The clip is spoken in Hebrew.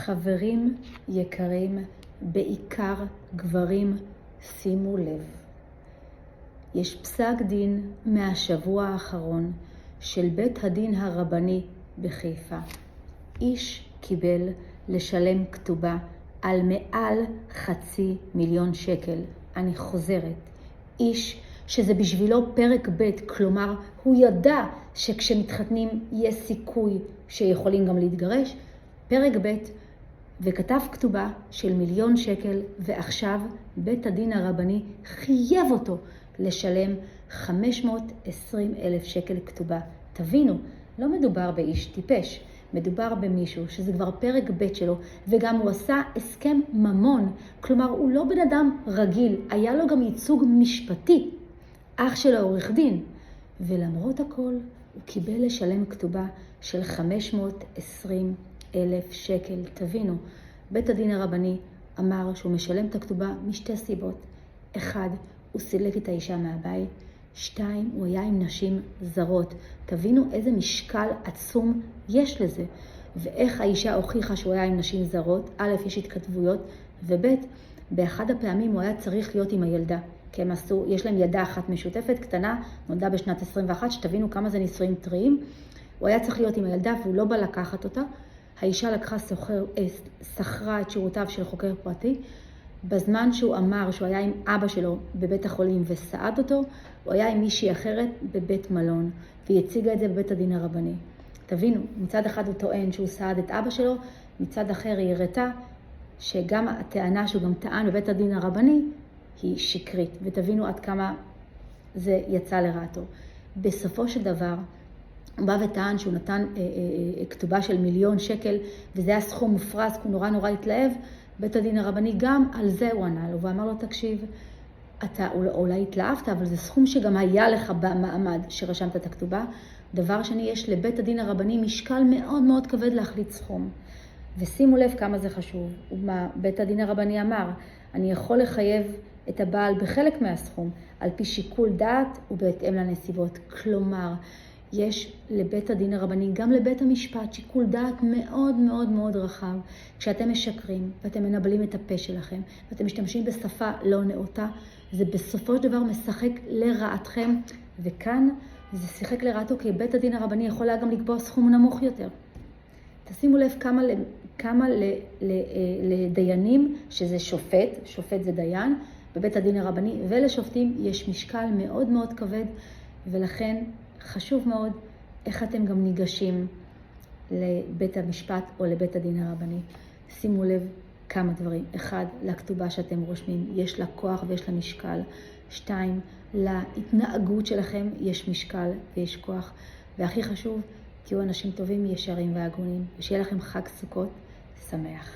חברים יקרים, בעיקר גברים, שימו לב. יש פסק דין מהשבוע האחרון של בית הדין הרבני בחיפה. איש קיבל לשלם כתובה על מעל 500,000 שקל. אני חוזרת. איש שזה בשבילו פרק ב', כלומר הוא ידע שכשמתחתנים יש סיכוי שיכולים גם להתגרש, פרק ב', וכתב כתובה של 1,000,000 שקל, ועכשיו בית הדין הרבני חייב אותו לשלם 520,000 שקל כתובה. תבינו, לא מדובר באיש טיפש, מדובר במישהו שזה כבר פרק ב' שלו, וגם הוא עשה הסכם ממון, כלומר הוא לא בן אדם רגיל, היה לו גם ייצוג משפטי, אח שלו עורך דין, ולמרות הכל הוא קיבל לשלם כתובה של 520,000 שקל. תבינו, בית הדין הרבני אמר שהוא משלם את הכתובה משתי סיבות. אחד, הוא סילק את האישה מהבית. 2, הוא היה עם נשים זרות. תבינו איזה משקל עצום יש לזה. ואיך האישה הוכיחה שהוא היה עם נשים זרות. א', יש התכתבויות, וב', באחד הפעמים הוא היה צריך להיות עם הילדה. כי הם עשו, יש להם ילדה אחת משותפת, קטנה, נולדה בשנת 21, שתבינו כמה זה נישואים טריים. הוא היה צריך להיות עם הילדה והוא לא בא לקחת אותה. האישה לקחה שכרה את שירותיו של חוקר פרטי. בזמן שהוא אמר שהוא היה עם אבא שלו בבית החולים וסעד אותו, הוא היה עם מישהי אחרת בבית מלון, והיא הציגה את זה בבית הדין הרבני. תבינו, מצד אחד הוא טוען שהוא סעד את אבא שלו, מצד אחר היא הראתה שגם הטענה שהוא גם טען בבית הדין הרבני היא שקרית, ותבינו עד כמה זה יצא לרעתו. בסופו של דבר, הוא בא וטען שהוא נתן כתובה של 1,000,000 שקל, וזה היה סכום מופרז, הוא נורא התלהב. בית הדין הרבני גם על זה הוא ענה לו, ואמר לו, תקשיב, אתה אולי התלהבת, אבל זה סכום שגם היה לך במעמד שרשמת את הכתובה. דבר שני, יש לבית הדין הרבני משקל מאוד כבד להחליט סכום. ושימו לב כמה זה חשוב. בית הדין הרבני אמר, אני יכול לחייב את הבעל בחלק מהסכום, על פי שיקול דעת ובהתאם לנסיבות. כלומר, יש לבית הדין הרבני, גם לבית המשפט, שיקול דעת מאוד רחב. כשאתם משקרים ואתם מנבלים את הפה שלכם, ואתם משתמשים בשפה לא נאותה, זה בסופו של דבר משחק לרעתכם, וכאן זה שיחק לרעתו, כי בית הדין הרבני יכול היה גם לקבוע סכום נמוך יותר. תשימו לב כמה לדיינים, שזה שופט זה דיין, בבית הדין הרבני, ולשופטים יש משקל מאוד כבד, ולכן חשוב מאוד איך אתם גם ניגשים לבית המשפט או לבית הדין הרבני. שימו לב כמה דברים. 1, לכתובה שאתם רושמים, יש לה כוח ויש לה משקל. 2, להתנהגות שלכם יש משקל ויש כוח. והכי חשוב, תהיו אנשים טובים, ישרים והגונים, ושיהיה לכם חג סוכות שמח.